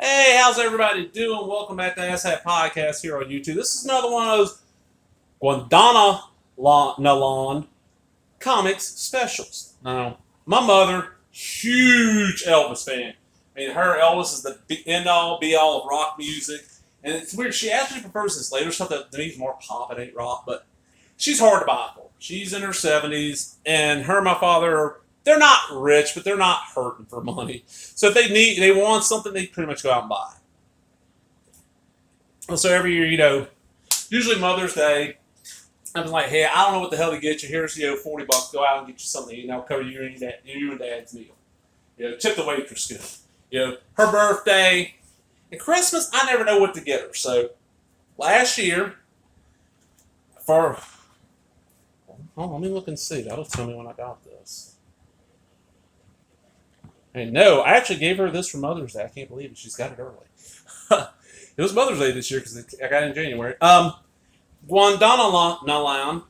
Hey, how's everybody doing? Welcome back to Asshat Podcast here on YouTube. This is another one of those Gwandanaland comics specials. Now, my mother, huge Elvis fan. I mean, her Elvis is the end all, be all of rock music. And it's weird. She actually prefers this later stuff that to me is more pop. It ain't rock, but she's hard to buy for. She's in her 70s, and her and my father they're not rich, but they're not hurting for money. So if they want something, they pretty much go out and buy. So every year, usually Mother's Day, I'm like, hey, I don't know what the hell to get you. Here's $40. Go out and get you something to eat, and I'll cover you and Dad's meal. Tip the waitress good. Her birthday and Christmas, I never know what to get her. So last year, hold on, let me look and see. That'll tell me when I got this. Hey, no, I actually gave her this for Mother's Day. I can't believe it. She's got it early. It was Mother's Day this year because I got it in January. Gwandanaland.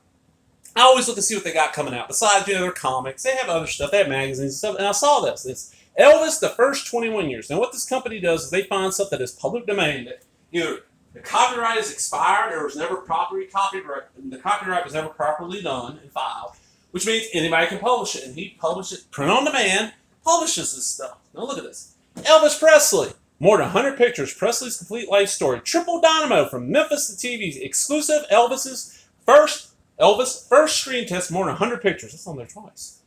I always look to see what they got coming out. Besides, their comics, they have other stuff. They have magazines and stuff. And I saw this. It's Elvis, the first 21 years. Now, what this company does is they find stuff that is public domain that either the copyright is expired or was never properly copyright. The copyright was never properly done and filed, which means anybody can publish it. And he published it, print on demand. Publishes this stuff. Now look at this. Elvis Presley. More than 100 pictures. Presley's complete life story. Triple Dynamo from Memphis to TV. Exclusive Elvis first screen test. More than 100 pictures. That's on there twice.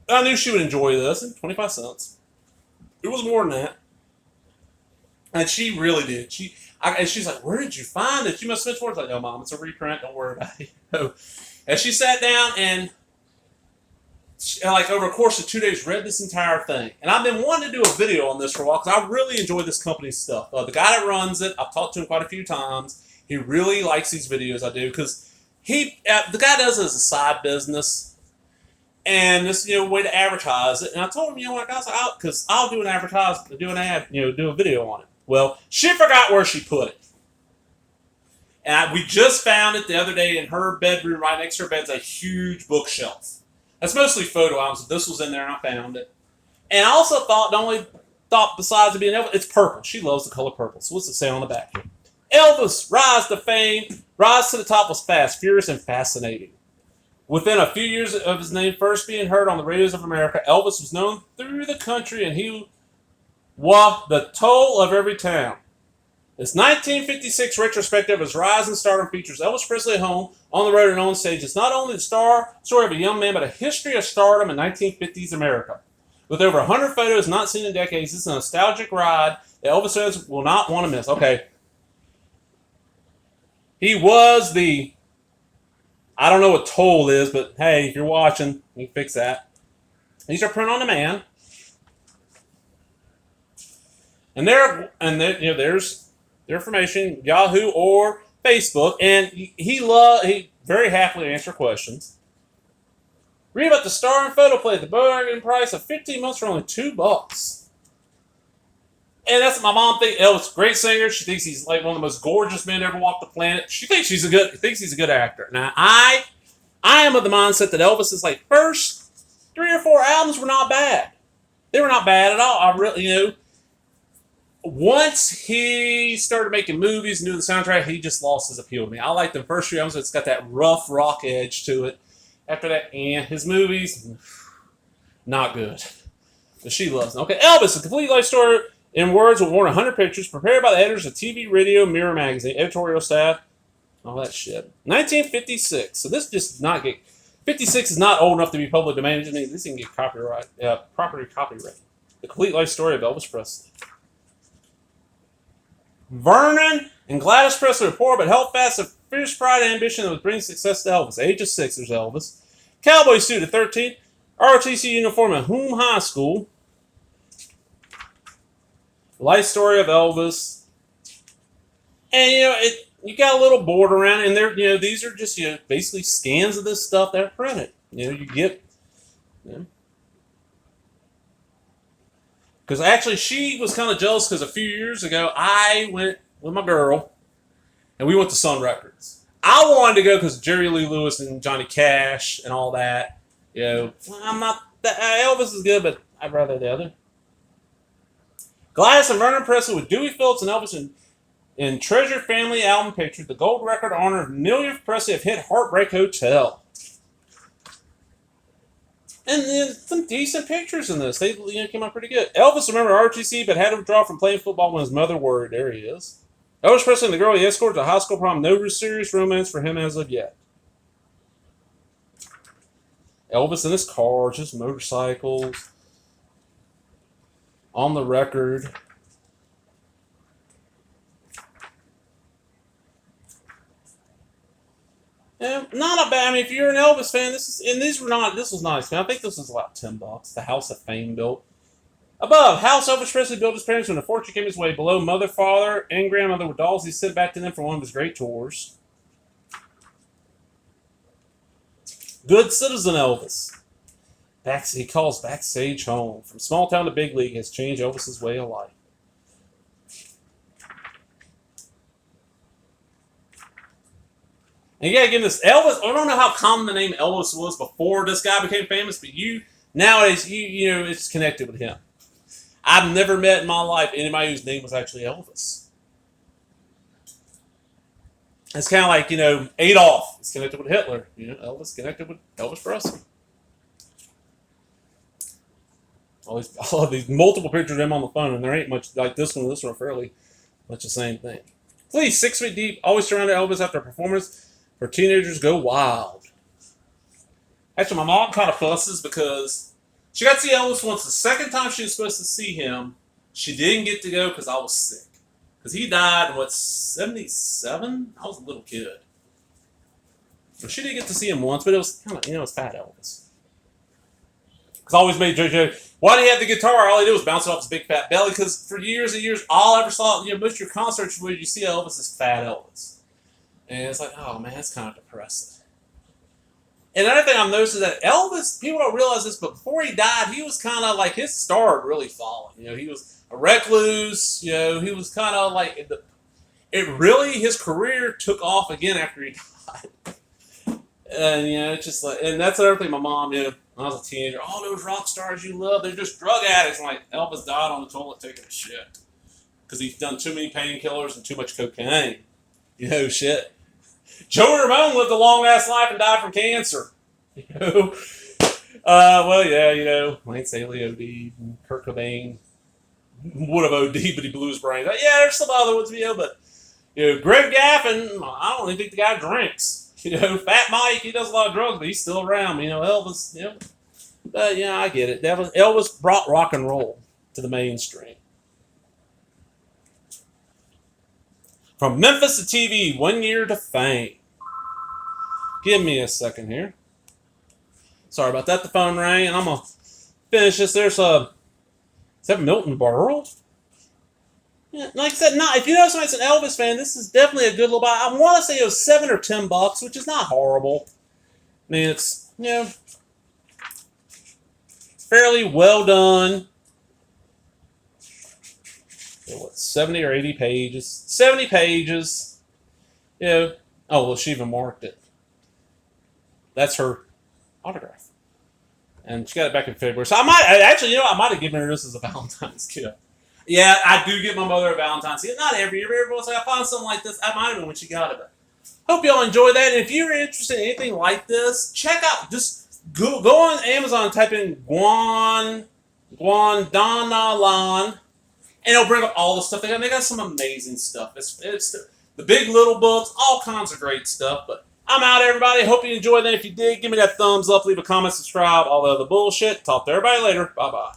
I knew she would enjoy this. And 25 cents. It was more than that. And she really did. And she's like, where did you find it? You must have spent. I was like, no, Mom, it's a reprint. Don't worry about it. And she sat down and over a course of 2 days, read this entire thing. And I've been wanting to do a video on this for a while because I really enjoy this company's stuff. The guy that runs it, I've talked to him quite a few times. He really likes these videos I do because the guy does it as a side business and this way to advertise it. And I told him, what, guys, because I'll do an advertisement, do an ad, do a video on it. Well, she forgot where she put it. And we just found it the other day in her bedroom. Right next to her bed's a huge bookshelf. That's mostly photo albums. This was in there and I found it. And I also thought besides it being Elvis, it's purple. She loves the color purple. So what's it say on the back here? Elvis, rise to fame, rise to the top was fast, furious, and fascinating. Within a few years of his name first being heard on the radios of America, Elvis was known through the country and he was the toll of every town. This 1956 retrospective of his rise and stardom features Elvis Presley at home, on the road, and on stage. It's not only the story of a young man, but a history of stardom in 1950s America. With over 100 photos not seen in decades, this is a nostalgic ride that Elvis fans will not want to miss. Okay. He was I don't know what toll is, but hey, if you're watching, you can fix that. These are print on demand. And there's their information, Yahoo or Facebook, and he very happily answer questions. Read about the star and photo play at the bargain price of 15 months for only $2. And that's what my mom thinks. Elvis, great singer. She thinks he's like one of the most gorgeous men to ever walk the planet. She thinks he's a good actor. Now I am of the mindset that Elvis's first 3 or 4 albums were not bad. They were not bad at all. I really, once he started making movies and doing the soundtrack, he just lost his appeal to me. I like the first few albums. It's got that rough rock edge to it. After that, his movies, not good. But she loves them. Okay, Elvis, a complete life story in words with more than 100 pictures, prepared by the editors of TV, Radio, Mirror Magazine, editorial staff, all that shit. 1956. So this just does not get... 56 is not old enough to be public domain. It just means this didn't get copyright. Property copyright. The complete life story of Elvis Presley. Vernon and Gladys Presley were poor but held fast a fierce pride and ambition that was bringing success to Elvis. Age of 6, there's Elvis. Cowboy suit at 13. ROTC uniform at Hume High School. Life story of Elvis. And, you got a little board around it, and these are just, basically scans of this stuff that are printed. You get... Because actually, she was kind of jealous because a few years ago, I went with my girl, and we went to Sun Records. I wanted to go because Jerry Lee Lewis and Johnny Cash and all that. I'm not... Elvis is good, but I'd rather the other. Gladys and Vernon Presley with Dewey Phillips and Elvis in Treasure Family album picture. The gold record honor of Neil Presley of hit Heartbreak Hotel. And then some decent pictures in this. They came out pretty good. Elvis remembered RTC, but had to withdraw from playing football when his mother worried. There he is. Elvis Presley and the girl he escorted to high school prom. No serious romance for him as of yet. Elvis in his car, just motorcycles. On the record. Yeah, not a bad. I mean, if you're an Elvis fan, this was nice. Man, I think this was about $10. The House of Fame built. Above, house Elvis Presley built his parents when a fortune came his way. Below, mother, father, and grandmother were dolls he sent back to them for one of his great tours. Good citizen Elvis. He calls backstage home. From small town to big league has changed Elvis's way of life. And you gotta give this Elvis. I don't know how common the name Elvis was before this guy became famous, but nowadays you know it's connected with him. I've never met in my life anybody whose name was actually Elvis. It's kind of like Adolf is connected with Hitler. Elvis connected with Elvis Presley. All these multiple pictures of him on the phone, and there ain't much like this one. This one are fairly much the same thing. Please, 6 feet deep, always surrounded Elvis after a performance. For teenagers go wild. Actually, my mom kind of fusses because she got to see Elvis once. The second time she was supposed to see him, she didn't get to go because I was sick. Because he died in, 77? I was a little kid. So she didn't get to see him once, but it was kind of, it was fat Elvis. Because I always made JoJo, why did he have the guitar? All he did was bounce it off his big fat belly. Because for years and years, all I ever saw, most of your concerts where you see Elvis is fat Elvis. And it's like, oh man, that's kind of depressing. And another thing I've noticed is that Elvis, people don't realize this, but before he died, he was kind of like, his star had really fallen. He was a recluse. He was kind of like, his career took off again after he died. And, it's just like, and that's another thing my mom, when I was a teenager, all those rock stars you love, they're just drug addicts. And like, Elvis died on the toilet taking a shit. Because he's done too many painkillers and too much cocaine. Shit. Joey Ramone lived a long-ass life and died from cancer. Well, yeah, Lance Staley OD'd, and Kurt Cobain would have OD'd, but he blew his brains out. Yeah, there's some other ones, but, Greg Gaffin, I don't even think the guy drinks. Fat Mike, he does a lot of drugs, but he's still around. Elvis, But, I get it. Elvis brought rock and roll to the mainstream. From Memphis to TV, 1 year to fame. Give me a second here. Sorry about that. The phone rang, and I'm going to finish this. Is that Milton Berle? Yeah, like I said, if you know somebody's an Elvis fan, this is definitely a good little buy. I want to say it was $7 or $10, which is not horrible. I mean, it's, fairly well done. 70 or 80 pages. 70 pages. Oh, well, she even marked it. That's her autograph. And she got it back in February. So I might have given her this as a Valentine's gift. Yeah, I do get my mother a Valentine's gift. Not every year. Every once in a while I find something like this. I might have been when she got it. But hope y'all enjoy that. And if you're interested in anything like this, check out, just go on Amazon and type in Gwandanaland. And it'll bring up all the stuff they got. And they got some amazing stuff. It's the big little books, all kinds of great stuff. But I'm out, everybody. Hope you enjoyed that. If you did, give me that thumbs up, leave a comment, subscribe, all the other bullshit. Talk to everybody later. Bye-bye.